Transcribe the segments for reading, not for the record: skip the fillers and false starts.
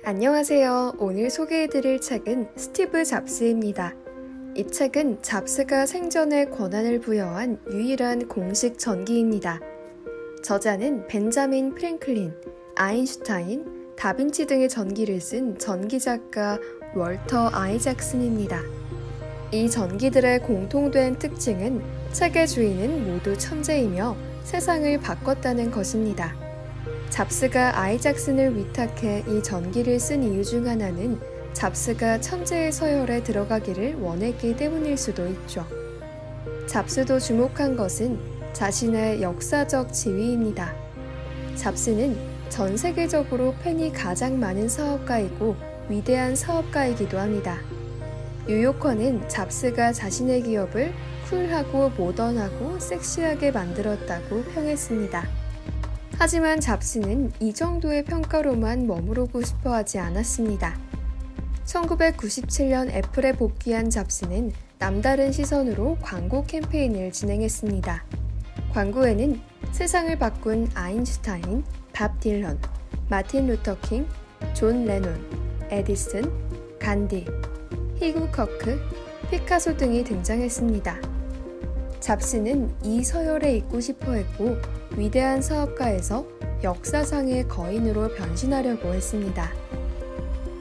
안녕하세요. 오늘 소개해드릴 책은 스티브 잡스입니다. 이 책은 잡스가 생전에 권한을 부여한 유일한 공식 전기입니다. 저자는 벤자민 프랭클린, 아인슈타인, 다빈치 등의 전기를 쓴 전기작가 월터 아이작슨입니다. 이 전기들의 공통된 특징은 책의 주인은 모두 천재이며 세상을 바꿨다는 것입니다. 잡스가 아이작슨을 위탁해 이 전기를 쓴 이유 중 하나는 잡스가 천재의 서열에 들어가기를 원했기 때문일 수도 있죠. 잡스도 주목한 것은 자신의 역사적 지위입니다. 잡스는 전 세계적으로 팬이 가장 많은 사업가이고 위대한 사업가이기도 합니다. 뉴요커는 잡스가 자신의 기업을 쿨하고 모던하고 섹시하게 만들었다고 평했습니다. 하지만 잡스는 이 정도의 평가로만 머무르고 싶어 하지 않았습니다. 1997년 애플에 복귀한 잡스는 남다른 시선으로 광고 캠페인을 진행했습니다. 광고에는 세상을 바꾼 아인슈타인, 밥 딜런, 마틴 루터 킹, 존 레논, 에디슨, 간디, 히구 커크, 피카소 등이 등장했습니다. 잡스는 이 서열에 있고 싶어 했고 위대한 사업가에서 역사상의 거인으로 변신하려고 했습니다.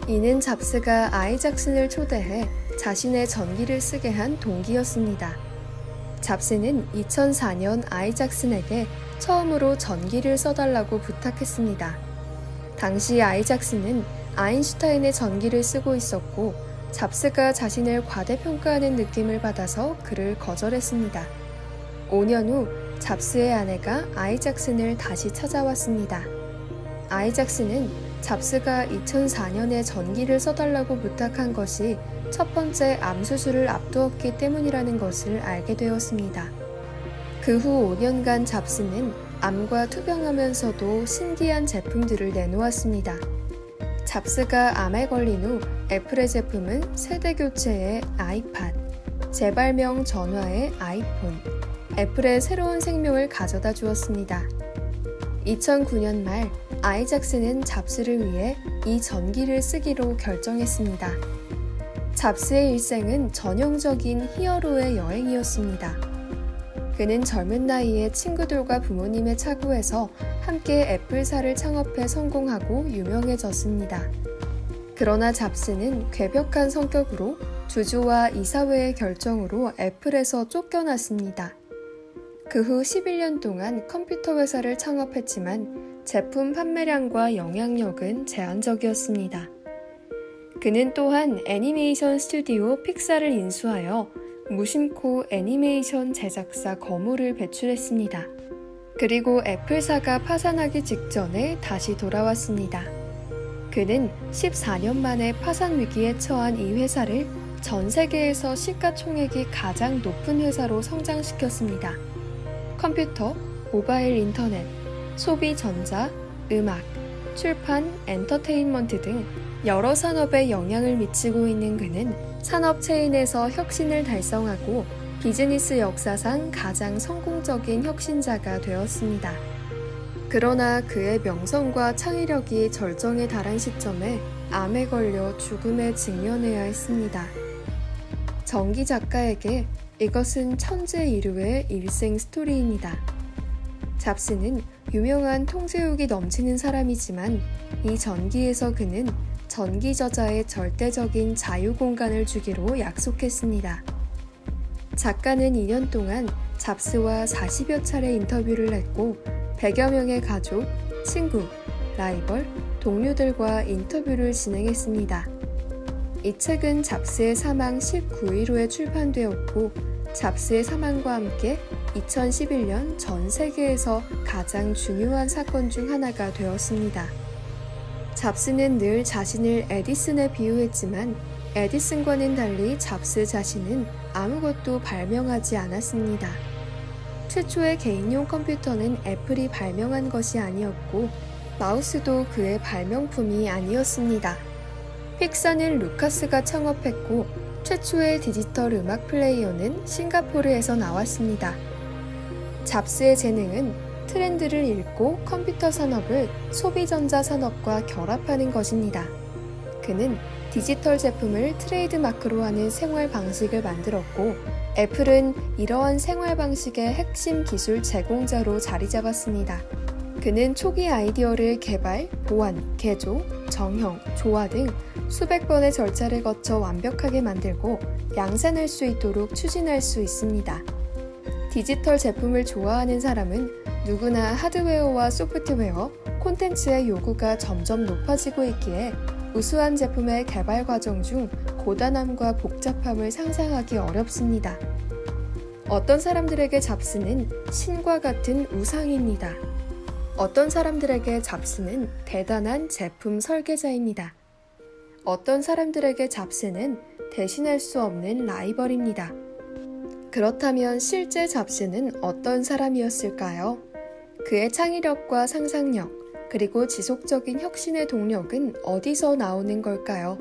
이는 잡스가 아이작슨을 초대해 자신의 전기를 쓰게 한 동기였습니다. 잡스는 2004년 아이작슨에게 처음으로 전기를 써달라고 부탁했습니다. 당시 아이작슨은 아인슈타인의 전기를 쓰고 있었고 잡스가 자신을 과대평가하는 느낌을 받아서 그를 거절했습니다. 5년 후 잡스의 아내가 아이작슨을 다시 찾아왔습니다. 아이작슨은 잡스가 2004년에 전기를 써달라고 부탁한 것이 첫 번째 암 수술을 앞두었기 때문이라는 것을 알게 되었습니다. 그 후 5년간 잡스는 암과 투병하면서도 신기한 제품들을 내놓았습니다. 잡스가 암에 걸린 후 애플의 제품은 세대 교체의 아이팟, 재발명 전화의 아이폰, 애플의 새로운 생명을 가져다 주었습니다. 2009년 말 아이작슨은 잡스를 위해 이 전기를 쓰기로 결정했습니다. 잡스의 일생은 전형적인 히어로의 여행이었습니다. 그는 젊은 나이에 친구들과 부모님의 차구에서 함께 애플사를 창업해 성공하고 유명해졌습니다. 그러나 잡스는 괴벽한 성격으로 주주와 이사회의 결정으로 애플에서 쫓겨났습니다. 그 후 11년 동안 컴퓨터 회사를 창업했지만 제품 판매량과 영향력은 제한적이었습니다. 그는 또한 애니메이션 스튜디오 픽사를 인수하여 무심코 애니메이션 제작사 거물을 배출했습니다. 그리고 애플사가 파산하기 직전에 다시 돌아왔습니다. 그는 14년 만에 파산 위기에 처한 이 회사를 전 세계에서 시가총액이 가장 높은 회사로 성장시켰습니다. 컴퓨터, 모바일 인터넷, 소비 전자, 음악, 출판, 엔터테인먼트 등 여러 산업에 영향을 미치고 있는 그는 산업 체인에서 혁신을 달성하고 비즈니스 역사상 가장 성공적인 혁신자가 되었습니다. 그러나 그의 명성과 창의력이 절정에 달한 시점에 암에 걸려 죽음에 직면해야 했습니다. 전기 작가에게 이것은 천재 이루의 일생 스토리입니다. 잡스는 유명한 통제욕이 넘치는 사람이지만 이 전기에서 그는 전기 저자의 절대적인 자유 공간을 주기로 약속했습니다. 작가는 2년 동안 잡스와 40여 차례 인터뷰를 했고 100여 명의 가족, 친구, 라이벌, 동료들과 인터뷰를 진행했습니다. 이 책은 잡스의 사망 19일 후에 출판되었고 잡스의 사망과 함께 2011년 전 세계에서 가장 중요한 사건 중 하나가 되었습니다. 잡스는 늘 자신을 에디슨에 비유했지만 에디슨과는 달리 잡스 자신은 아무것도 발명하지 않았습니다. 최초의 개인용 컴퓨터는 애플이 발명한 것이 아니었고 마우스도 그의 발명품이 아니었습니다. 픽사는 루카스가 창업했고 최초의 디지털 음악 플레이어는 싱가포르에서 나왔습니다. 잡스의 재능은 트렌드를 읽고 컴퓨터 산업을 소비전자 산업과 결합하는 것입니다. 그는 디지털 제품을 트레이드마크로 하는 생활 방식을 만들었고, 애플은 이러한 생활 방식의 핵심 기술 제공자로 자리 잡았습니다. 그는 초기 아이디어를 개발, 보완, 개조, 정형, 조화 등 수백 번의 절차를 거쳐 완벽하게 만들고 양산할 수 있도록 추진할 수 있습니다. 디지털 제품을 좋아하는 사람은 누구나 하드웨어와 소프트웨어, 콘텐츠의 요구가 점점 높아지고 있기에 우수한 제품의 개발 과정 중 고단함과 복잡함을 상상하기 어렵습니다. 어떤 사람들에게 잡스는 신과 같은 우상입니다. 어떤 사람들에게 잡스는 대단한 제품 설계자입니다. 어떤 사람들에게 잡스는 대신할 수 없는 라이벌입니다. 그렇다면 실제 잡스는 어떤 사람이었을까요? 그의 창의력과 상상력, 그리고 지속적인 혁신의 동력은 어디서 나오는 걸까요?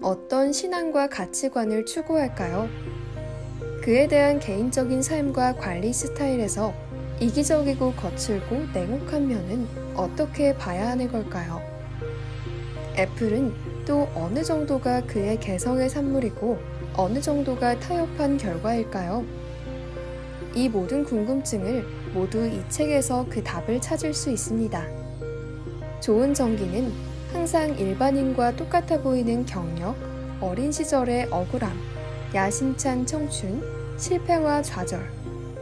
어떤 신앙과 가치관을 추구할까요? 그에 대한 개인적인 삶과 관리 스타일에서 이기적이고 거칠고 냉혹한 면은 어떻게 봐야 하는 걸까요? 애플은 또 어느 정도가 그의 개성의 산물이고 어느 정도가 타협한 결과일까요? 이 모든 궁금증을 모두 이 책에서 그 답을 찾을 수 있습니다. 좋은 전기는 항상 일반인과 똑같아 보이는 경력, 어린 시절의 억울함, 야심찬 청춘, 실패와 좌절,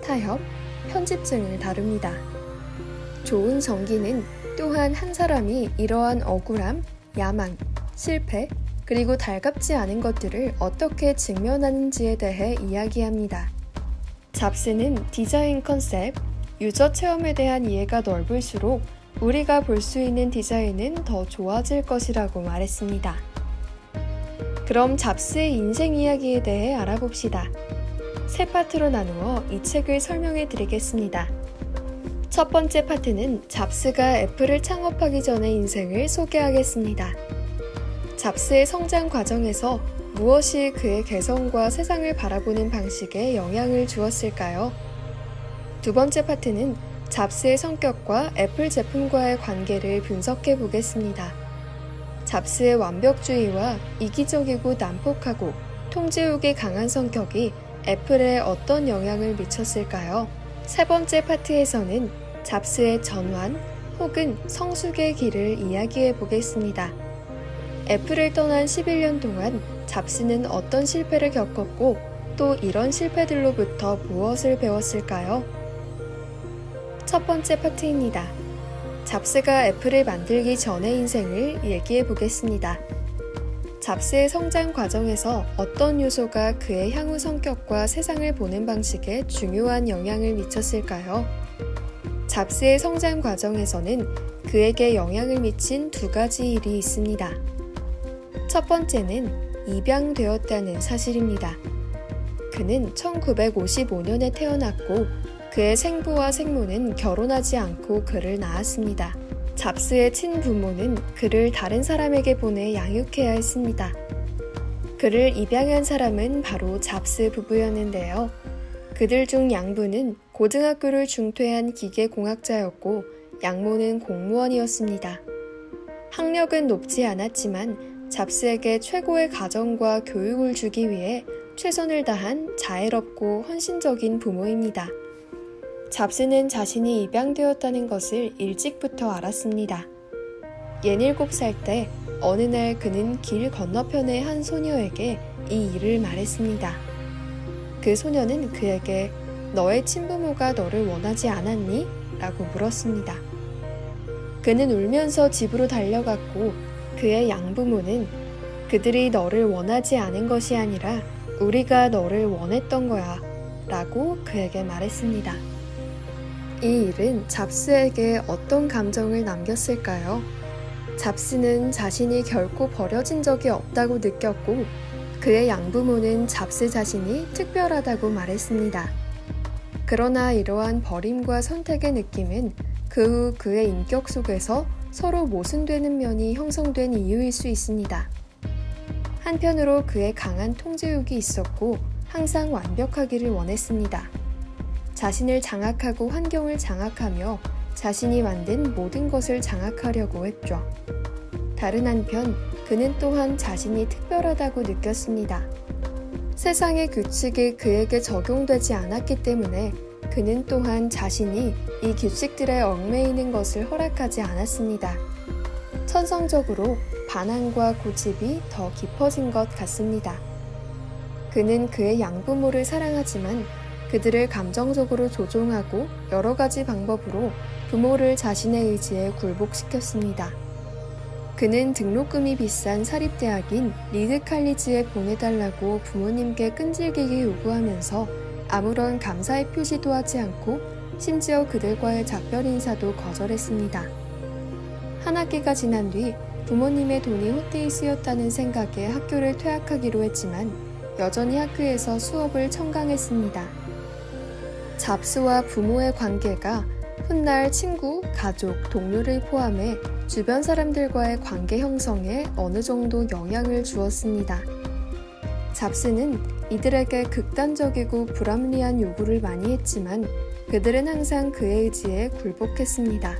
타협, 편집증을 다룹니다. 좋은 전기는 또한 한 사람이 이러한 억울함, 야망, 실패, 그리고 달갑지 않은 것들을 어떻게 직면하는지에 대해 이야기합니다. 잡스는 디자인 컨셉, 유저 체험에 대한 이해가 넓을수록 우리가 볼 수 있는 디자인은 더 좋아질 것이라고 말했습니다. 그럼 잡스의 인생 이야기에 대해 알아봅시다. 세 파트로 나누어 이 책을 설명해 드리겠습니다. 첫 번째 파트는 잡스가 애플을 창업하기 전의 인생을 소개하겠습니다. 잡스의 성장 과정에서 무엇이 그의 개성과 세상을 바라보는 방식에 영향을 주었을까요? 두 번째 파트는 잡스의 성격과 애플 제품과의 관계를 분석해 보겠습니다. 잡스의 완벽주의와 이기적이고 난폭하고 통제욕이 강한 성격이 애플에 어떤 영향을 미쳤을까요? 세 번째 파트에서는 잡스의 전환 혹은 성숙의 길을 이야기해 보겠습니다. 애플을 떠난 11년 동안 잡스는 어떤 실패를 겪었고 또 이런 실패들로부터 무엇을 배웠을까요? 첫 번째 파트입니다. 잡스가 애플을 만들기 전의 인생을 얘기해 보겠습니다. 잡스의 성장 과정에서 어떤 요소가 그의 향후 성격과 세상을 보는 방식에 중요한 영향을 미쳤을까요? 잡스의 성장 과정에서는 그에게 영향을 미친 두 가지 일이 있습니다. 첫 번째는 입양되었다는 사실입니다. 그는 1955년에 태어났고 그의 생부와 생모는 결혼하지 않고 그를 낳았습니다. 잡스의 친부모는 그를 다른 사람에게 보내 양육해야 했습니다. 그를 입양한 사람은 바로 잡스 부부였는데요. 그들 중 양부는 고등학교를 중퇴한 기계공학자였고 양모는 공무원이었습니다. 학력은 높지 않았지만 잡스에게 최고의 가정과 교육을 주기 위해 최선을 다한 자애롭고 헌신적인 부모입니다. 잡스는 자신이 입양되었다는 것을 일찍부터 알았습니다. 17살 때 어느 날 그는 길 건너편의 한 소녀에게 이 일을 말했습니다. 그 소녀는 그에게 너의 친부모가 너를 원하지 않았니? 라고 물었습니다. 그는 울면서 집으로 달려갔고 그의 양부모는 그들이 너를 원하지 않은 것이 아니라 우리가 너를 원했던 거야 라고 그에게 말했습니다. 이 일은 잡스에게 어떤 감정을 남겼을까요? 잡스는 자신이 결코 버려진 적이 없다고 느꼈고 그의 양부모는 잡스 자신이 특별하다고 말했습니다. 그러나 이러한 버림과 선택의 느낌은 그 후 그의 인격 속에서 서로 모순되는 면이 형성된 이유일 수 있습니다. 한편으로 그의 강한 통제욕이 있었고 항상 완벽하기를 원했습니다. 자신을 장악하고 환경을 장악하며 자신이 만든 모든 것을 장악하려고 했죠. 다른 한편 그는 또한 자신이 특별하다고 느꼈습니다. 세상의 규칙이 그에게 적용되지 않았기 때문에 그는 또한 자신이 이 규칙들에 얽매이는 것을 허락하지 않았습니다. 천성적으로 반항과 고집이 더 깊어진 것 같습니다. 그는 그의 양부모를 사랑하지만 그들을 감정적으로 조종하고 여러 가지 방법으로 부모를 자신의 의지에 굴복시켰습니다. 그는 등록금이 비싼 사립대학인 리드 칼리지에 보내달라고 부모님께 끈질기게 요구하면서 아무런 감사의 표시도 하지 않고 심지어 그들과의 작별 인사도 거절했습니다. 한 학기가 지난 뒤 부모님의 돈이 헛되이 쓰였다는 생각에 학교를 퇴학하기로 했지만 여전히 학교에서 수업을 청강했습니다. 잡스와 부모의 관계가 훗날 친구, 가족, 동료를 포함해 주변 사람들과의 관계 형성에 어느 정도 영향을 주었습니다. 잡스는 이들에게 극단적이고 불합리한 요구를 많이 했지만 그들은 항상 그의 의지에 굴복했습니다.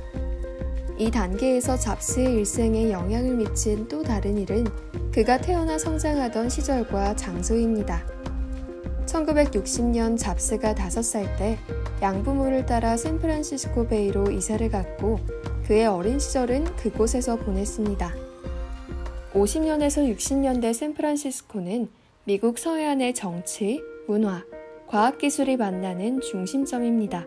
이 단계에서 잡스의 일생에 영향을 미친 또 다른 일은 그가 태어나 성장하던 시절과 장소입니다. 1960년 잡스가 5살 때 양부모를 따라 샌프란시스코 베이로 이사를 갔고 그의 어린 시절은 그곳에서 보냈습니다. 50년에서 60년대 샌프란시스코는 미국 서해안의 정치, 문화, 과학기술이 만나는 중심점입니다.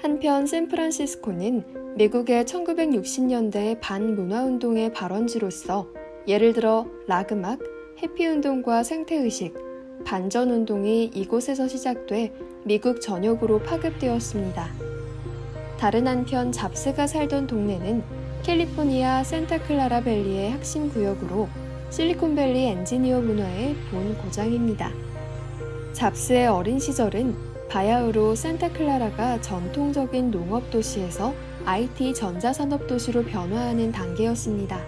한편 샌프란시스코는 미국의 1960년대 반문화운동의 발원지로서 예를 들어 락음악, 해피운동과 생태의식, 반전운동이 이곳에서 시작돼 미국 전역으로 파급되었습니다. 다른 한편 잡스가 살던 동네는 캘리포니아 산타클라라 밸리의 핵심 구역으로 실리콘밸리 엔지니어 문화의 본 고장입니다. 잡스의 어린 시절은 바야흐로 산타클라라가 전통적인 농업도시에서 IT 전자산업도시로 변화하는 단계였습니다.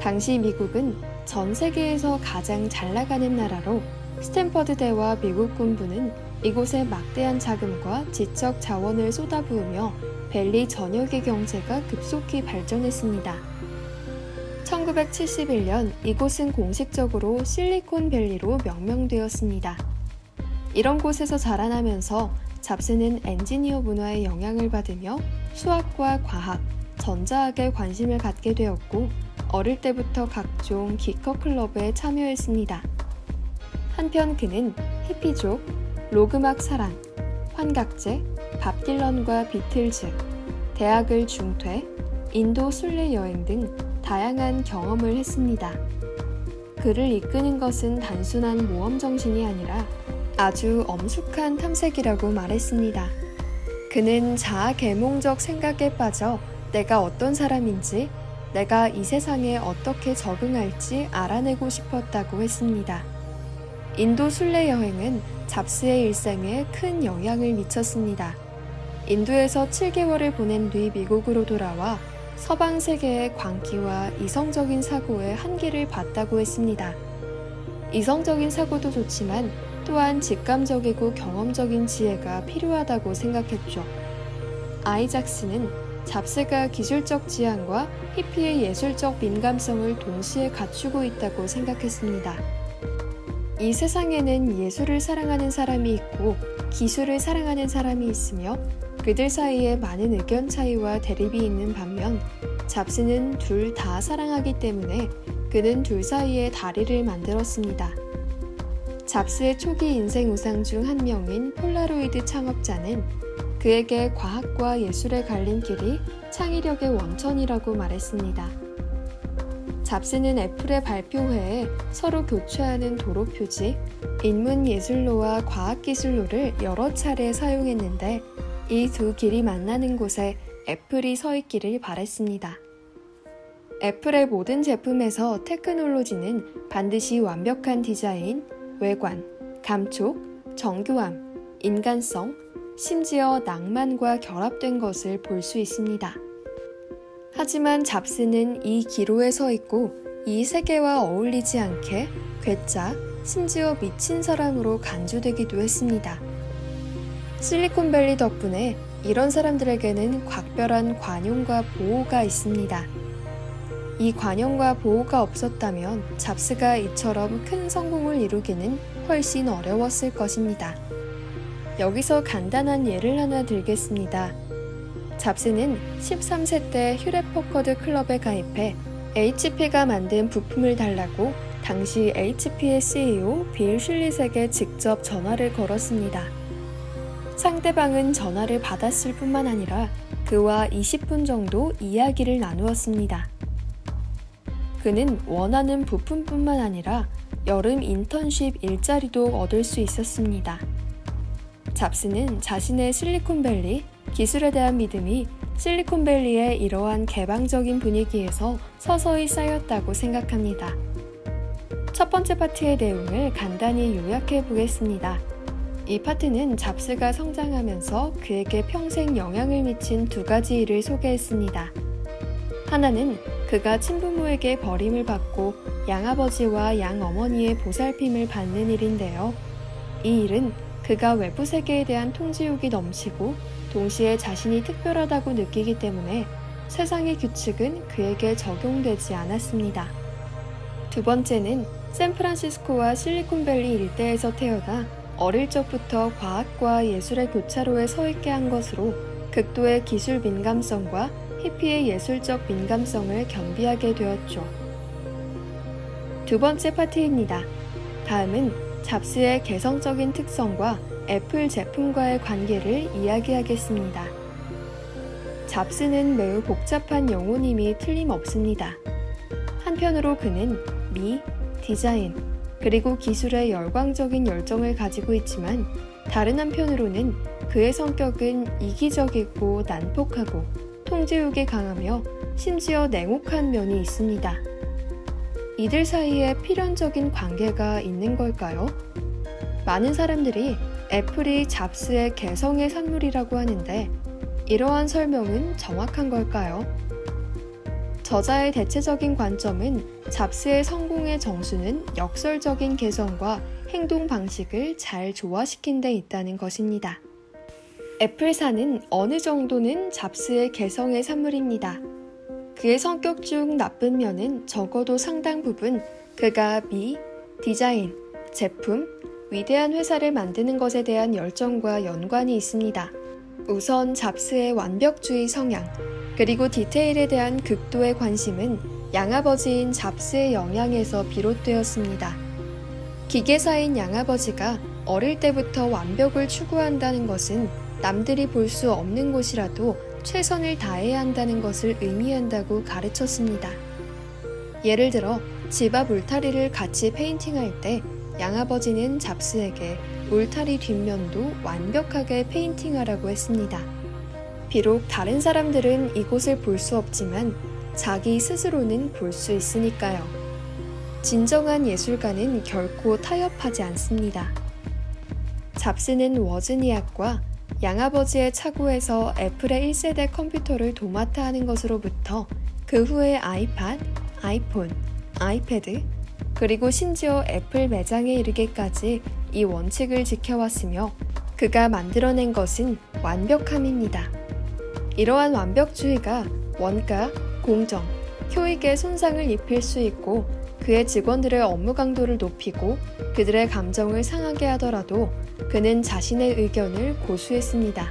당시 미국은 전 세계에서 가장 잘 나가는 나라로 스탠퍼드대와 미국 군부는 이곳에 막대한 자금과 지적 자원을 쏟아부으며 밸리 전역의 경제가 급속히 발전했습니다. 1971년 이곳은 공식적으로 실리콘밸리로 명명되었습니다. 이런 곳에서 자라나면서 잡스는 엔지니어 문화의 영향을 받으며 수학과 과학, 전자학에 관심을 갖게 되었고 어릴 때부터 각종 기커 클럽에 참여했습니다. 한편 그는 히피족, 록음악 사랑, 환각제, 밥 딜런과 비틀즈, 대학을 중퇴, 인도 순례 여행 등 다양한 경험을 했습니다. 그를 이끄는 것은 단순한 모험 정신이 아니라 아주 엄숙한 탐색이라고 말했습니다. 그는 자아 계몽적 생각에 빠져 내가 어떤 사람인지, 내가 이 세상에 어떻게 적응할지 알아내고 싶었다고 했습니다. 인도 순례 여행은 잡스의 일생에 큰 영향을 미쳤습니다. 인도에서 7개월을 보낸 뒤 미국으로 돌아와 서방 세계의 광기와 이성적인 사고의 한계를 봤다고 했습니다. 이성적인 사고도 좋지만 또한 직감적이고 경험적인 지혜가 필요하다고 생각했죠. 아이작스는 잡스가 기술적 지향과 히피의 예술적 민감성을 동시에 갖추고 있다고 생각했습니다. 이 세상에는 예술을 사랑하는 사람이 있고 기술을 사랑하는 사람이 있으며 그들 사이에 많은 의견 차이와 대립이 있는 반면 잡스는 둘 다 사랑하기 때문에 그는 둘 사이에 다리를 만들었습니다. 잡스의 초기 인생 우상 중 한 명인 폴라로이드 창업자는 그에게 과학과 예술의 갈림길이 창의력의 원천이라고 말했습니다. 잡스는 애플의 발표회에 서로 교체하는 도로표지, 인문예술로와 과학기술로를 여러 차례 사용했는데 이 두 길이 만나는 곳에 애플이 서 있기를 바랬습니다. 애플의 모든 제품에서 테크놀로지는 반드시 완벽한 디자인, 외관, 감촉, 정교함, 인간성, 심지어 낭만과 결합된 것을 볼 수 있습니다. 하지만 잡스는 이 기로에 서 있고 이 세계와 어울리지 않게 괴짜, 심지어 미친 사람으로 간주되기도 했습니다. 실리콘밸리 덕분에 이런 사람들에게는 각별한 관용과 보호가 있습니다. 이 관용과 보호가 없었다면 잡스가 이처럼 큰 성공을 이루기는 훨씬 어려웠을 것입니다. 여기서 간단한 예를 하나 들겠습니다. 잡스는 13세 때 휴렛퍼커드 클럽에 가입해 HP가 만든 부품을 달라고 당시 HP의 CEO 빌 슐릿에게 직접 전화를 걸었습니다. 상대방은 전화를 받았을 뿐만 아니라 그와 20분 정도 이야기를 나누었습니다. 그는 원하는 부품뿐만 아니라 여름 인턴십 일자리도 얻을 수 있었습니다. 잡스는 자신의 실리콘밸리 기술에 대한 믿음이 실리콘밸리의 이러한 개방적인 분위기에서 서서히 쌓였다고 생각합니다. 첫 번째 파트의 내용을 간단히 요약해 보겠습니다. 이 파트는 잡스가 성장하면서 그에게 평생 영향을 미친 두 가지 일을 소개했습니다. 하나는 그가 친부모에게 버림을 받고 양아버지와 양어머니의 보살핌을 받는 일인데요. 이 일은 그가 외부 세계에 대한 통지욕이 넘치고 동시에 자신이 특별하다고 느끼기 때문에 세상의 규칙은 그에게 적용되지 않았습니다. 두 번째는 샌프란시스코와 실리콘밸리 일대에서 태어나 어릴 적부터 과학과 예술의 교차로에 서 있게 한 것으로 극도의 기술 민감성과 히피의 예술적 민감성을 겸비하게 되었죠. 두 번째 파트입니다. 다음은 잡스의 개성적인 특성과 애플 제품과의 관계를 이야기하겠습니다. 잡스는 매우 복잡한 영혼임이 틀림없습니다. 한편으로 그는 미, 디자인, 그리고 기술에 열광적인 열정을 가지고 있지만 다른 한편으로는 그의 성격은 이기적이고 난폭하고 통제욕이 강하며 심지어 냉혹한 면이 있습니다. 이들 사이에 필연적인 관계가 있는 걸까요? 많은 사람들이 애플이 잡스의 개성의 산물이라고 하는데 이러한 설명은 정확한 걸까요? 저자의 대체적인 관점은 잡스의 성공의 정수는 역설적인 개성과 행동 방식을 잘 조화시킨 데 있다는 것입니다. 애플사는 어느 정도는 잡스의 개성의 산물입니다. 그의 성격 중 나쁜 면은 적어도 상당 부분 그가 미, 디자인, 제품, 위대한 회사를 만드는 것에 대한 열정과 연관이 있습니다. 우선 잡스의 완벽주의 성향, 그리고 디테일에 대한 극도의 관심은 양아버지인 잡스의 영향에서 비롯되었습니다. 기계사인 양아버지가 어릴 때부터 완벽을 추구한다는 것은 남들이 볼 수 없는 곳이라도 최선을 다해야 한다는 것을 의미한다고 가르쳤습니다. 예를 들어 집 앞 울타리를 같이 페인팅할 때 양아버지는 잡스에게 울타리 뒷면도 완벽하게 페인팅하라고 했습니다. 비록 다른 사람들은 이곳을 볼 수 없지만 자기 스스로는 볼 수 있으니까요. 진정한 예술가는 결코 타협하지 않습니다. 잡스는 워즈니악과 양아버지의 차고에서 애플의 1세대 컴퓨터를 도맡아 하는 것으로부터 그 후에 아이팟, 아이폰, 아이패드, 그리고 심지어 애플 매장에 이르기까지 이 원칙을 지켜왔으며 그가 만들어낸 것은 완벽함입니다. 이러한 완벽주의가 원가, 공정, 효익에 손상을 입힐 수 있고 그의 직원들의 업무 강도를 높이고 그들의 감정을 상하게 하더라도 그는 자신의 의견을 고수했습니다.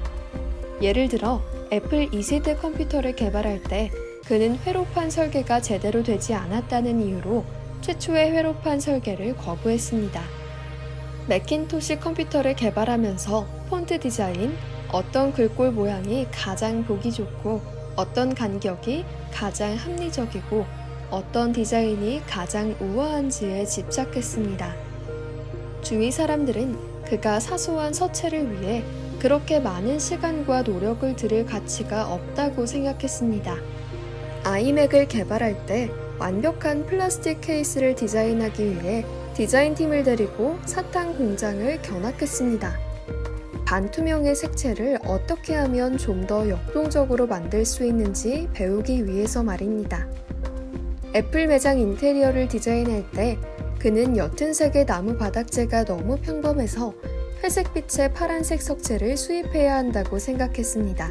예를 들어 애플 2세대 컴퓨터를 개발할 때 그는 회로판 설계가 제대로 되지 않았다는 이유로 최초의 회로판 설계를 거부했습니다. 매킨토시 컴퓨터를 개발하면서 폰트 디자인, 어떤 글꼴 모양이 가장 보기 좋고 어떤 간격이 가장 합리적이고 어떤 디자인이 가장 우아한지에 집착했습니다. 주위 사람들은 그가 사소한 서체를 위해 그렇게 많은 시간과 노력을 들일 가치가 없다고 생각했습니다. 아이맥을 개발할 때 완벽한 플라스틱 케이스를 디자인하기 위해 디자인팀을 데리고 사탕 공장을 견학했습니다. 반투명의 색채를 어떻게 하면 좀 더 역동적으로 만들 수 있는지 배우기 위해서 말입니다. 애플 매장 인테리어를 디자인할 때 그는 옅은 색의 나무 바닥재가 너무 평범해서 회색빛의 파란색 석재를 수입해야 한다고 생각했습니다.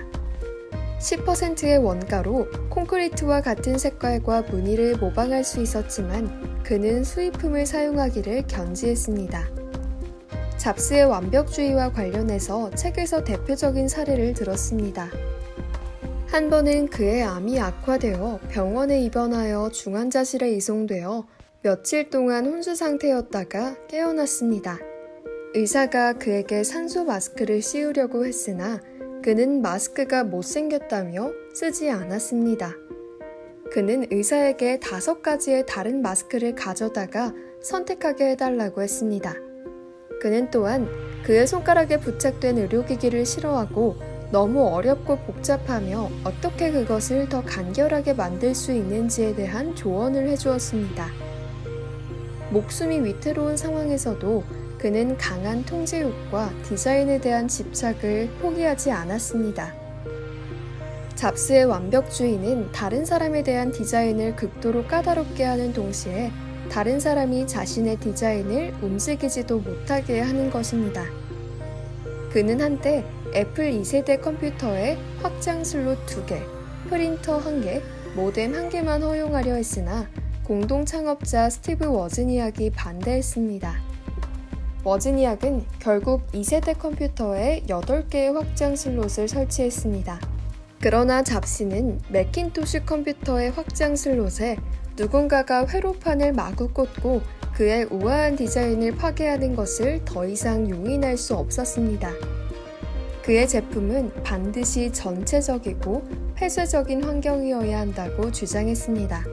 10%의 원가로 콘크리트와 같은 색깔과 무늬를 모방할 수 있었지만 그는 수입품을 사용하기를 견지했습니다. 잡스의 완벽주의와 관련해서 책에서 대표적인 사례를 들었습니다. 한 번은 그의 암이 악화되어 병원에 입원하여 중환자실에 이송되어 며칠 동안 혼수 상태였다가 깨어났습니다. 의사가 그에게 산소 마스크를 씌우려고 했으나 그는 마스크가 못생겼다며 쓰지 않았습니다. 그는 의사에게 5가지의 다른 마스크를 가져다가 선택하게 해달라고 했습니다. 그는 또한 그의 손가락에 부착된 의료기기를 싫어하고 너무 어렵고 복잡하며 어떻게 그것을 더 간결하게 만들 수 있는지에 대한 조언을 해주었습니다. 목숨이 위태로운 상황에서도 그는 강한 통제욕과 디자인에 대한 집착을 포기하지 않았습니다. 잡스의 완벽주의는 다른 사람에 대한 디자인을 극도로 까다롭게 하는 동시에 다른 사람이 자신의 디자인을 움직이지도 못하게 하는 것입니다. 그는 한때 애플 2세대 컴퓨터에 확장 슬롯 2개, 프린터 1개, 모뎀 1개만 허용하려 했으나 공동 창업자 스티브 워즈니악이 반대했습니다. 워즈니악은 결국 2세대 컴퓨터에 8개의 확장 슬롯을 설치했습니다. 그러나 잡스는 매킨토시 컴퓨터의 확장 슬롯에 누군가가 회로판을 마구 꽂고 그의 우아한 디자인을 파괴하는 것을 더 이상 용인할 수 없었습니다. 그의 제품은 반드시 전체적이고 폐쇄적인 환경이어야 한다고 주장했습니다.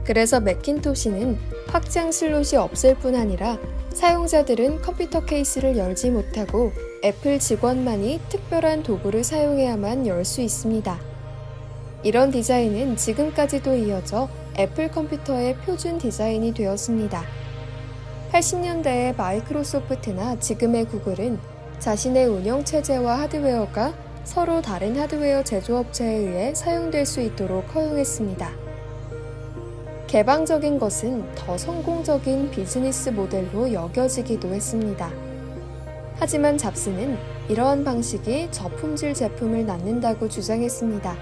그래서 매킨토시는 확장 슬롯이 없을 뿐 아니라 사용자들은 컴퓨터 케이스를 열지 못하고 애플 직원만이 특별한 도구를 사용해야만 열 수 있습니다. 이런 디자인은 지금까지도 이어져 애플 컴퓨터의 표준 디자인이 되었습니다. 80년대의 마이크로소프트나 지금의 구글은 자신의 운영체제와 하드웨어가 서로 다른 하드웨어 제조업체에 의해 사용될 수 있도록 허용했습니다. 개방적인 것은 더 성공적인 비즈니스 모델로 여겨지기도 했습니다. 하지만 잡스는 이러한 방식이 저품질 제품을 낳는다고 주장했습니다.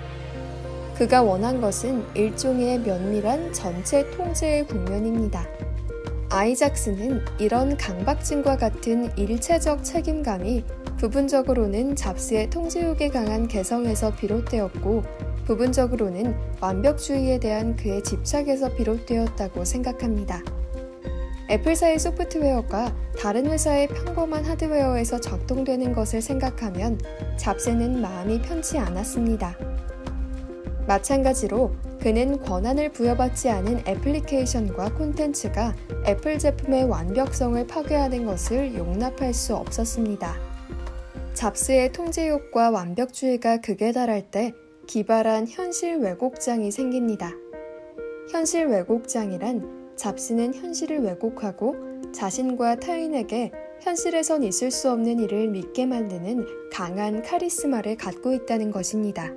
그가 원한 것은 일종의 면밀한 전체 통제의 국면입니다. 아이작스는 이런 강박증과 같은 일체적 책임감이 부분적으로는 잡스의 통제욕에 강한 개성에서 비롯되었고 부분적으로는 완벽주의에 대한 그의 집착에서 비롯되었다고 생각합니다. 애플사의 소프트웨어가 다른 회사의 평범한 하드웨어에서 작동되는 것을 생각하면 잡스는 마음이 편치 않았습니다. 마찬가지로 그는 권한을 부여받지 않은 애플리케이션과 콘텐츠가 애플 제품의 완벽성을 파괴하는 것을 용납할 수 없었습니다. 잡스의 통제욕과 완벽주의가 극에 달할 때 기발한 현실 왜곡장이 생깁니다. 현실 왜곡장이란 잡스는 현실을 왜곡하고 자신과 타인에게 현실에선 있을 수 없는 일을 믿게 만드는 강한 카리스마를 갖고 있다는 것입니다.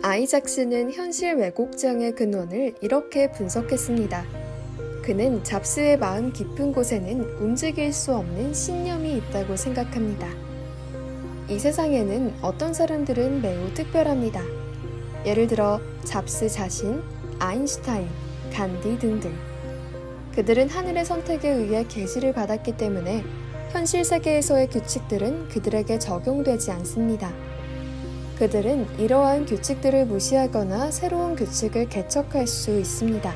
아이작스는 현실 왜곡장의 근원을 이렇게 분석했습니다. 그는 잡스의 마음 깊은 곳에는 움직일 수 없는 신념이 있다고 생각합니다. 이 세상에는 어떤 사람들은 매우 특별합니다. 예를 들어 잡스 자신, 아인슈타인, 간디 등등. 그들은 하늘의 선택에 의해 계시를 받았기 때문에 현실 세계에서의 규칙들은 그들에게 적용되지 않습니다. 그들은 이러한 규칙들을 무시하거나 새로운 규칙을 개척할 수 있습니다.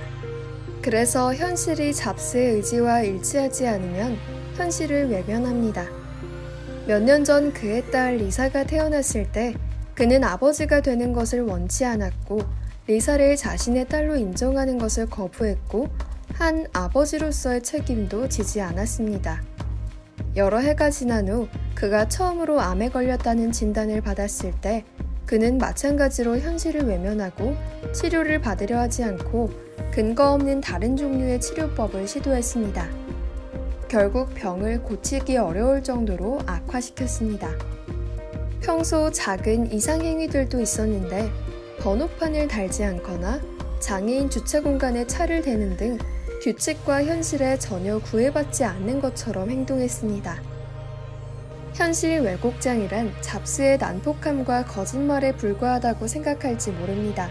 그래서 현실이 잡스의 의지와 일치하지 않으면 현실을 외면합니다. 몇 년 전 그의 딸 리사가 태어났을 때 그는 아버지가 되는 것을 원치 않았고 리사를 자신의 딸로 인정하는 것을 거부했고 한 아버지로서의 책임도 지지 않았습니다. 여러 해가 지난 후 그가 처음으로 암에 걸렸다는 진단을 받았을 때 그는 마찬가지로 현실을 외면하고 치료를 받으려 하지 않고 근거 없는 다른 종류의 치료법을 시도했습니다. 결국 병을 고치기 어려울 정도로 악화시켰습니다. 평소 작은 이상행위들도 있었는데 번호판을 달지 않거나 장애인 주차 공간에 차를 대는 등 규칙과 현실에 전혀 구애받지 않는 것처럼 행동했습니다. 현실 왜곡장이란 잡스의 난폭함과 거짓말에 불과하다고 생각할지 모릅니다.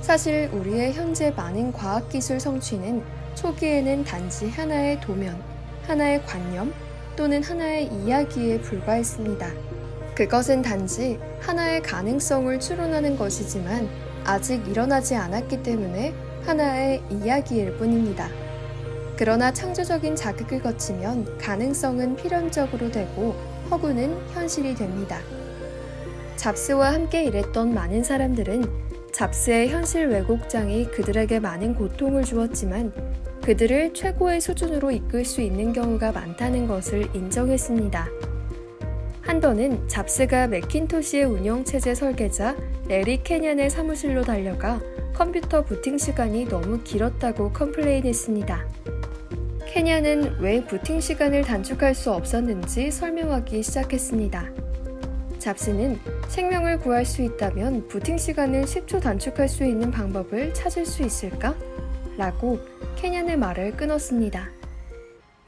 사실 우리의 현재 많은 과학기술 성취는 초기에는 단지 하나의 도면, 하나의 관념 또는 하나의 이야기에 불과했습니다. 그것은 단지 하나의 가능성을 추론하는 것이지만 아직 일어나지 않았기 때문에 하나의 이야기일 뿐입니다. 그러나 창조적인 자극을 거치면 가능성은 필연적으로 되고 허구는 현실이 됩니다. 잡스와 함께 일했던 많은 사람들은 잡스의 현실 왜곡장이 그들에게 많은 고통을 주었지만 그들을 최고의 수준으로 이끌 수 있는 경우가 많다는 것을 인정했습니다. 한 번은 잡스가 매킨토시의 운영체제 설계자 레리 캐년의 사무실로 달려가 컴퓨터 부팅 시간이 너무 길었다고 컴플레인했습니다. 캐년은 왜 부팅 시간을 단축할 수 없었는지 설명하기 시작했습니다. 잡스는 생명을 구할 수 있다면 부팅 시간을 10초 단축할 수 있는 방법을 찾을 수 있을까? 라고 캐년의 말을 끊었습니다.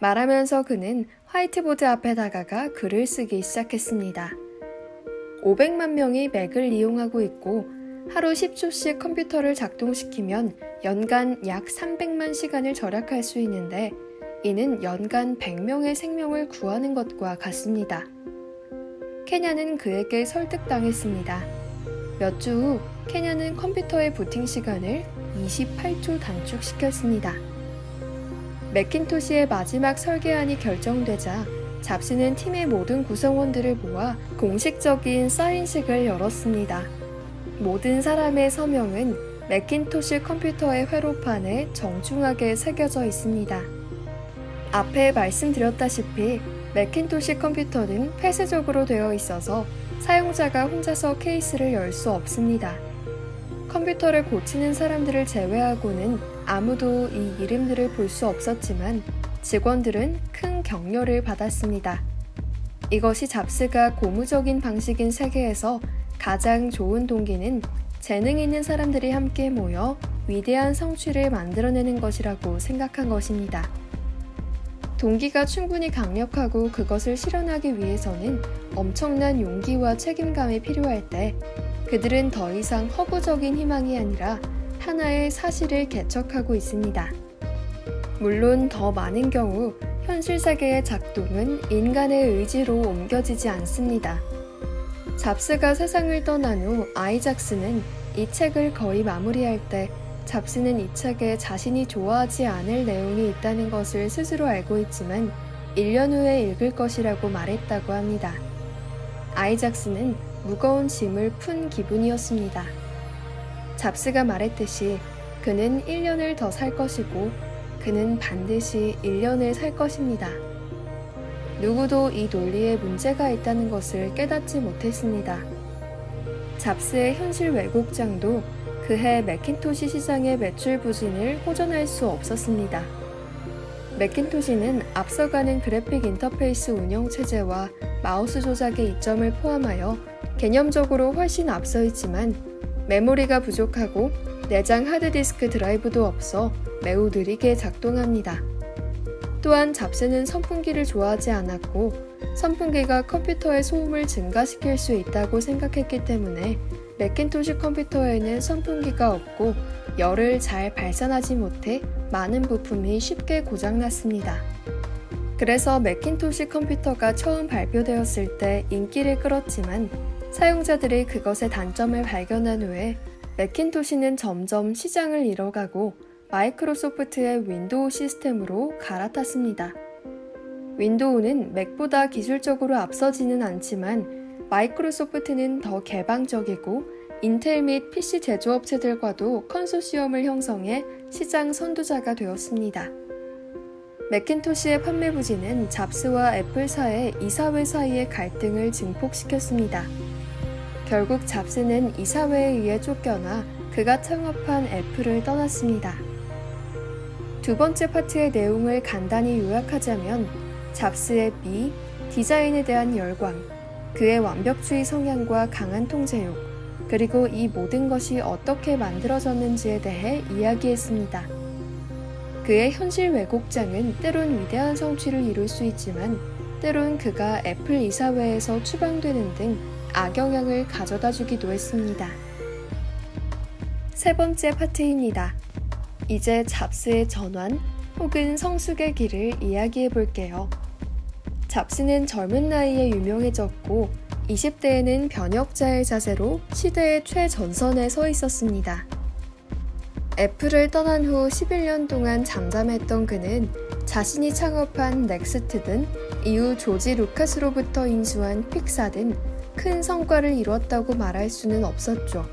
말하면서 그는 화이트보드 앞에 다가가 글을 쓰기 시작했습니다. 500만 명이 맥을 이용하고 있고 하루 10초씩 컴퓨터를 작동시키면 연간 약 300만 시간을 절약할 수 있는데 이는 연간 100명의 생명을 구하는 것과 같습니다. 캐년은 그에게 설득당했습니다. 몇 주 후 캐년은 컴퓨터의 부팅 시간을 28초 단축시켰습니다. 매킨토시의 마지막 설계안이 결정되자 잡스는 팀의 모든 구성원들을 모아 공식적인 사인식을 열었습니다. 모든 사람의 서명은 매킨토시 컴퓨터의 회로판에 정중하게 새겨져 있습니다. 앞에 말씀드렸다시피 매킨토시 컴퓨터는 폐쇄적으로 되어 있어서 사용자가 혼자서 케이스를 열 수 없습니다. 컴퓨터를 고치는 사람들을 제외하고는 아무도 이 이름들을 볼 수 없었지만 직원들은 큰 격려를 받았습니다. 이것이 잡스가 고무적인 방식인 세계에서 가장 좋은 동기는 재능 있는 사람들이 함께 모여 위대한 성취를 만들어내는 것이라고 생각한 것입니다. 동기가 충분히 강력하고 그것을 실현하기 위해서는 엄청난 용기와 책임감이 필요할 때 그들은 더 이상 허구적인 희망이 아니라 하나의 사실을 개척하고 있습니다. 물론 더 많은 경우 현실 세계의 작동은 인간의 의지로 옮겨지지 않습니다. 잡스가 세상을 떠난 후 아이작스는 이 책을 거의 마무리할 때 잡스는 이 책에 자신이 좋아하지 않을 내용이 있다는 것을 스스로 알고 있지만 1년 후에 읽을 것이라고 말했다고 합니다. 아이작스는 무거운 짐을 푼 기분이었습니다. 잡스가 말했듯이 그는 1년을 더 살 것이고 그는 반드시 1년을 살 것입니다. 누구도 이 논리에 문제가 있다는 것을 깨닫지 못했습니다. 잡스의 현실 왜곡장도 그해 매킨토시 시장의 매출 부진을 호전할 수 없었습니다. 매킨토시는 앞서가는 그래픽 인터페이스 운영 체제와 마우스 조작의 이점을 포함하여 개념적으로 훨씬 앞서 있지만 메모리가 부족하고 내장 하드디스크 드라이브도 없어 매우 느리게 작동합니다. 또한 잡스는 선풍기를 좋아하지 않았고 선풍기가 컴퓨터의 소음을 증가시킬 수 있다고 생각했기 때문에 매킨토시 컴퓨터에는 선풍기가 없고 열을 잘 발산하지 못해 많은 부품이 쉽게 고장났습니다. 그래서 매킨토시 컴퓨터가 처음 발표되었을 때 인기를 끌었지만 사용자들이 그것의 단점을 발견한 후에 매킨토시는 점점 시장을 잃어가고 마이크로소프트의 윈도우 시스템으로 갈아탔습니다. 윈도우는 맥보다 기술적으로 앞서지는 않지만 마이크로소프트는 더 개방적이고 인텔 및 PC 제조업체들과도 컨소시엄을 형성해 시장 선두자가 되었습니다. 매킨토시의 판매 부진은 잡스와 애플사의 이사회 사이의 갈등을 증폭시켰습니다. 결국 잡스는 이사회에 의해 쫓겨나 그가 창업한 애플을 떠났습니다. 두 번째 파트의 내용을 간단히 요약하자면 잡스의 미, 디자인에 대한 열광, 그의 완벽주의 성향과 강한 통제욕, 그리고 이 모든 것이 어떻게 만들어졌는지에 대해 이야기했습니다. 그의 현실 왜곡장은 때론 위대한 성취를 이룰 수 있지만 때론 그가 애플 이사회에서 추방되는 등 악영향을 가져다 주기도 했습니다. 세 번째 파트입니다. 이제 잡스의 전환 혹은 성숙의 길을 이야기해 볼게요. 잡스는 젊은 나이에 유명해졌고 20대에는 변혁자의 자세로 시대의 최전선에 서 있었습니다. 애플을 떠난 후 11년 동안 잠잠했던 그는 자신이 창업한 넥스트든 이후 조지 루카스로부터 인수한 픽사 등 큰 성과를 이뤘다고 말할 수는 없었죠.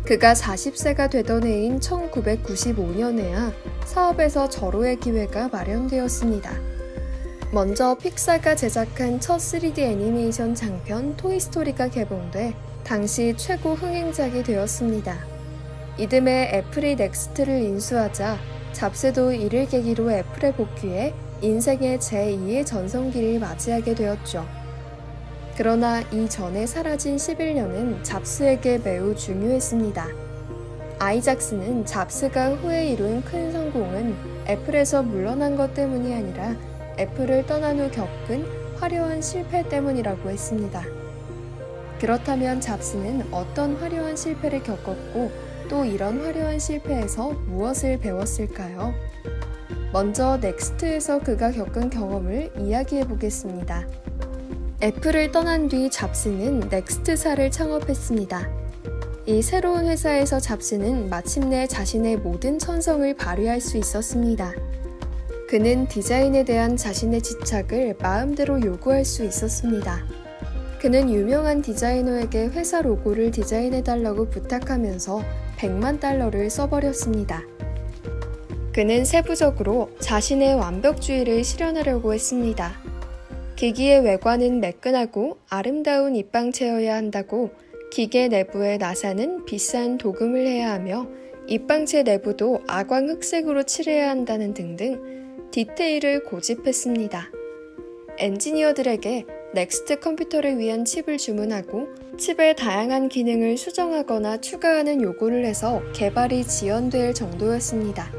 그가 40세가 되던 해인 1995년에야 사업에서 절호의 기회가 마련되었습니다. 먼저 픽사가 제작한 첫 3D 애니메이션 장편 토이스토리가 개봉돼 당시 최고 흥행작이 되었습니다. 이듬해 애플이 넥스트를 인수하자 잡스도 이를 계기로 애플에 복귀해 인생의 제2의 전성기를 맞이하게 되었죠. 그러나 이전에 사라진 11년은 잡스에게 매우 중요했습니다. 아이작스는 잡스가 후에 이룬 큰 성공은 애플에서 물러난 것 때문이 아니라 애플을 떠난 후 겪은 화려한 실패 때문이라고 했습니다. 그렇다면 잡스는 어떤 화려한 실패를 겪었고 또 이런 화려한 실패에서 무엇을 배웠을까요? 먼저 넥스트에서 그가 겪은 경험을 이야기해 보겠습니다. 애플을 떠난 뒤 잡스는 넥스트사를 창업했습니다. 이 새로운 회사에서 잡스는 마침내 자신의 모든 천성을 발휘할 수 있었습니다. 그는 디자인에 대한 자신의 집착을 마음대로 요구할 수 있었습니다. 그는 유명한 디자이너에게 회사 로고를 디자인해달라고 부탁하면서 $1,000,000를 써버렸습니다. 그는 세부적으로 자신의 완벽주의를 실현하려고 했습니다. 기기의 외관은 매끈하고 아름다운 입방체여야 한다고 기계 내부에 나사는 비싼 도금을 해야 하며 입방체 내부도 아광 흑색으로 칠해야 한다는 등등 디테일을 고집했습니다. 엔지니어들에게 넥스트 컴퓨터를 위한 칩을 주문하고 칩의 다양한 기능을 수정하거나 추가하는 요구를 해서 개발이 지연될 정도였습니다.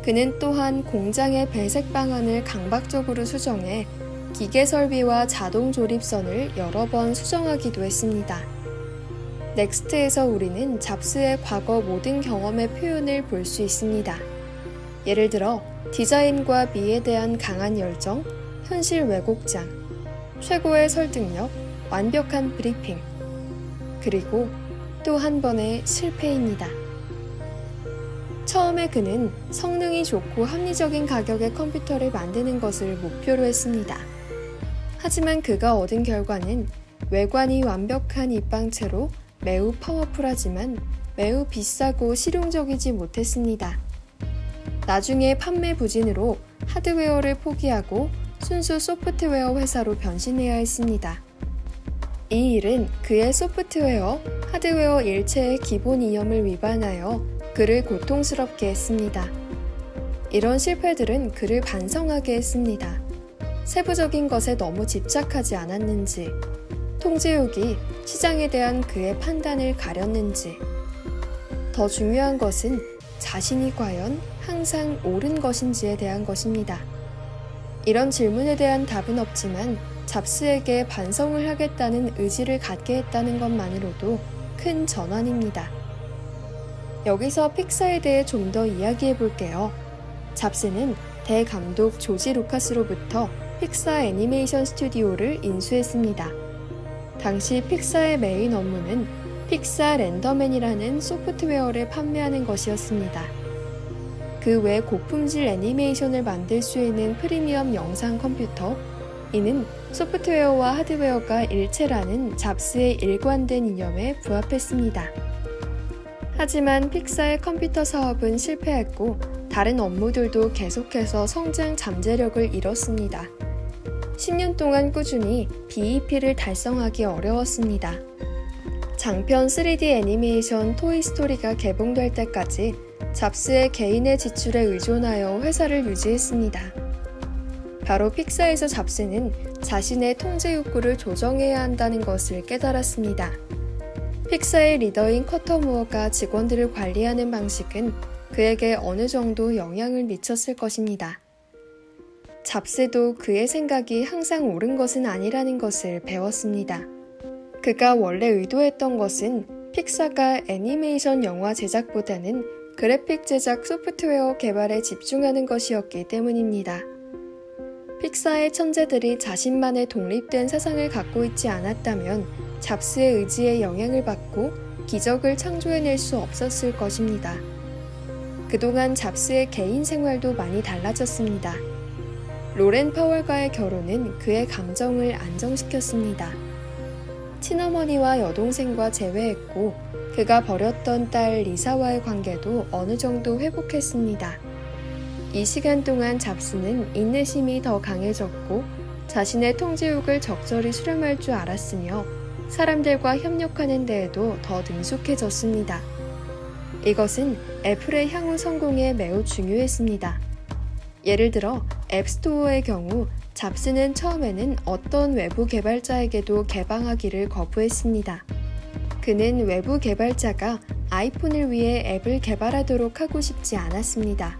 그는 또한 공장의 배색 방안을 강박적으로 수정해 기계 설비와 자동 조립선을 여러 번 수정하기도 했습니다. 넥스트에서 우리는 잡스의 과거 모든 경험의 표현을 볼 수 있습니다. 예를 들어 디자인과 미에 대한 강한 열정, 현실 왜곡장, 최고의 설득력, 완벽한 브리핑, 그리고 또 한 번의 실패입니다. 처음에 그는 성능이 좋고 합리적인 가격의 컴퓨터를 만드는 것을 목표로 했습니다. 하지만 그가 얻은 결과는 외관이 완벽한 입방체로 매우 파워풀하지만 매우 비싸고 실용적이지 못했습니다. 나중에 판매 부진으로 하드웨어를 포기하고 순수 소프트웨어 회사로 변신해야 했습니다. 이 일은 그의 소프트웨어, 하드웨어 일체의 기본 이념을 위반하여 그를 고통스럽게 했습니다. 이런 실패들은 그를 반성하게 했습니다. 세부적인 것에 너무 집착하지 않았는지, 통제욕이 시장에 대한 그의 판단을 가렸는지, 더 중요한 것은 자신이 과연 항상 옳은 것인지에 대한 것입니다. 이런 질문에 대한 답은 없지만 잡스에게 반성을 하겠다는 의지를 갖게 했다는 것만으로도 큰 전환입니다. 여기서 픽사에 대해 좀 더 이야기해 볼게요. 잡스는 대감독 조지 루카스로부터 픽사 애니메이션 스튜디오를 인수했습니다. 당시 픽사의 메인 업무는 픽사 렌더맨이라는 소프트웨어를 판매하는 것이었습니다. 그 외 고품질 애니메이션을 만들 수 있는 프리미엄 영상 컴퓨터, 이는 소프트웨어와 하드웨어가 일체라는 잡스의 일관된 이념에 부합했습니다. 하지만 픽사의 컴퓨터 사업은 실패했고 다른 업무들도 계속해서 성장 잠재력을 잃었습니다. 10년 동안 꾸준히 BEP를 달성하기 어려웠습니다. 장편 3D 애니메이션 토이스토리가 개봉될 때까지 잡스의 개인의 지출에 의존하여 회사를 유지했습니다. 바로 픽사에서 잡스는 자신의 통제 욕구를 조정해야 한다는 것을 깨달았습니다. 픽사의 리더인 커터 무어가 직원들을 관리하는 방식은 그에게 어느 정도 영향을 미쳤을 것입니다. 잡스도 그의 생각이 항상 옳은 것은 아니라는 것을 배웠습니다. 그가 원래 의도했던 것은 픽사가 애니메이션 영화 제작보다는 그래픽 제작 소프트웨어 개발에 집중하는 것이었기 때문입니다. 픽사의 천재들이 자신만의 독립된 세상을 갖고 있지 않았다면 잡스의 의지에 영향을 받고 기적을 창조해낼 수 없었을 것입니다. 그동안 잡스의 개인 생활도 많이 달라졌습니다. 로렌 파월과의 결혼은 그의 감정을 안정시켰습니다. 친어머니와 여동생과 재회했고 그가 버렸던 딸 리사와의 관계도 어느 정도 회복했습니다. 이 시간 동안 잡스는 인내심이 더 강해졌고 자신의 통제욕을 적절히 수렴할 줄 알았으며 사람들과 협력하는 데에도 더 능숙해졌습니다. 이것은 애플의 향후 성공에 매우 중요했습니다. 예를 들어 앱스토어의 경우 잡스는 처음에는 어떤 외부 개발자에게도 개방하기를 거부했습니다. 그는 외부 개발자가 아이폰을 위해 앱을 개발하도록 하고 싶지 않았습니다.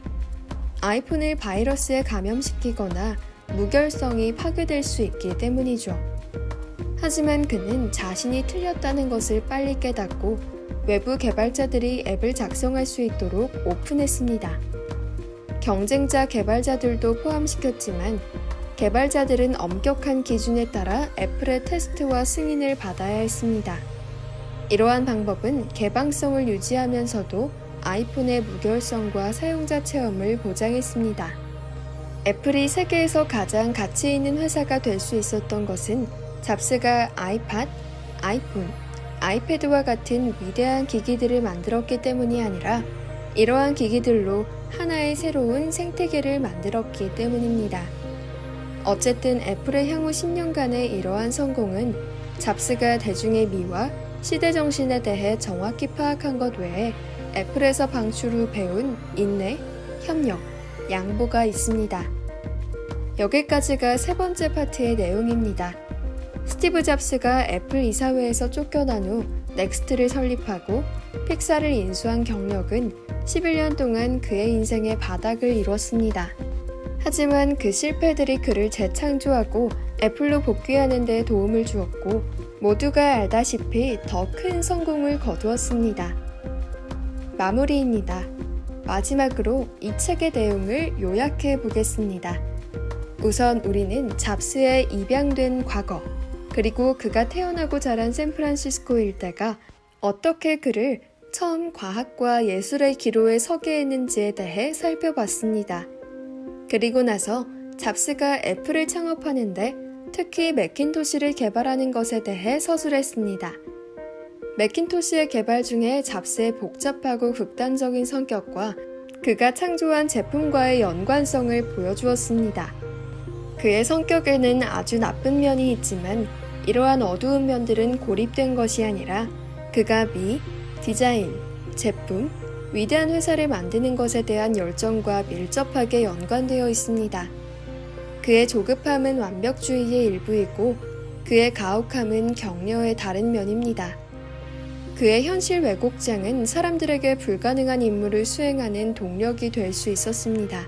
아이폰을 바이러스에 감염시키거나 무결성이 파괴될 수 있기 때문이죠. 하지만 그는 자신이 틀렸다는 것을 빨리 깨닫고 외부 개발자들이 앱을 작성할 수 있도록 오픈했습니다. 경쟁자 개발자들도 포함시켰지만 개발자들은 엄격한 기준에 따라 애플의 테스트와 승인을 받아야 했습니다. 이러한 방법은 개방성을 유지하면서도 아이폰의 무결성과 사용자 체험을 보장했습니다. 애플이 세계에서 가장 가치 있는 회사가 될 수 있었던 것은 잡스가 아이팟, 아이폰, 아이패드와 같은 위대한 기기들을 만들었기 때문이 아니라 이러한 기기들로 하나의 새로운 생태계를 만들었기 때문입니다. 어쨌든 애플의 향후 10년간의 이러한 성공은 잡스가 대중의 미와 시대 정신에 대해 정확히 파악한 것 외에 애플에서 방출 후 배운 인내, 협력, 양보가 있습니다. 여기까지가 세 번째 파트의 내용입니다. 스티브 잡스가 애플 이사회에서 쫓겨난 후 넥스트를 설립하고 픽사를 인수한 경력은 11년 동안 그의 인생의 바닥을 이뤘습니다. 하지만 그 실패들이 그를 재창조하고 애플로 복귀하는 데 도움을 주었고 모두가 알다시피 더 큰 성공을 거두었습니다. 마무리입니다. 마지막으로 이 책의 내용을 요약해 보겠습니다. 우선 우리는 잡스의 입양된 과거, 그리고 그가 태어나고 자란 샌프란시스코 일대가 어떻게 그를 처음 과학과 예술의 기로에 서게 했는지에 대해 살펴봤습니다. 그리고 나서 잡스가 애플을 창업하는데 특히 매킨토시를 개발하는 것에 대해 서술했습니다. 매킨토시의 개발 중에 잡스의 복잡하고 극단적인 성격과 그가 창조한 제품과의 연관성을 보여주었습니다. 그의 성격에는 아주 나쁜 면이 있지만 이러한 어두운 면들은 고립된 것이 아니라 그가 미, 디자인, 제품, 위대한 회사를 만드는 것에 대한 열정과 밀접하게 연관되어 있습니다. 그의 조급함은 완벽주의의 일부이고 그의 가혹함은 격려의 다른 면입니다. 그의 현실 왜곡장은 사람들에게 불가능한 임무를 수행하는 동력이 될 수 있었습니다.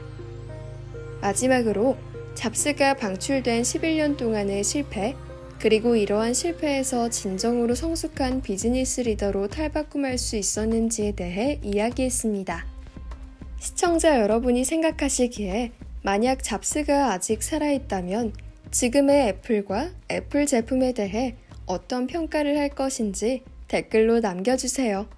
마지막으로 잡스가 방출된 11년 동안의 실패, 그리고 이러한 실패에서 진정으로 성숙한 비즈니스 리더로 탈바꿈할 수 있었는지에 대해 이야기했습니다. 시청자 여러분이 생각하시기에 만약 잡스가 아직 살아있다면 지금의 애플과 애플 제품에 대해 어떤 평가를 할 것인지 댓글로 남겨주세요.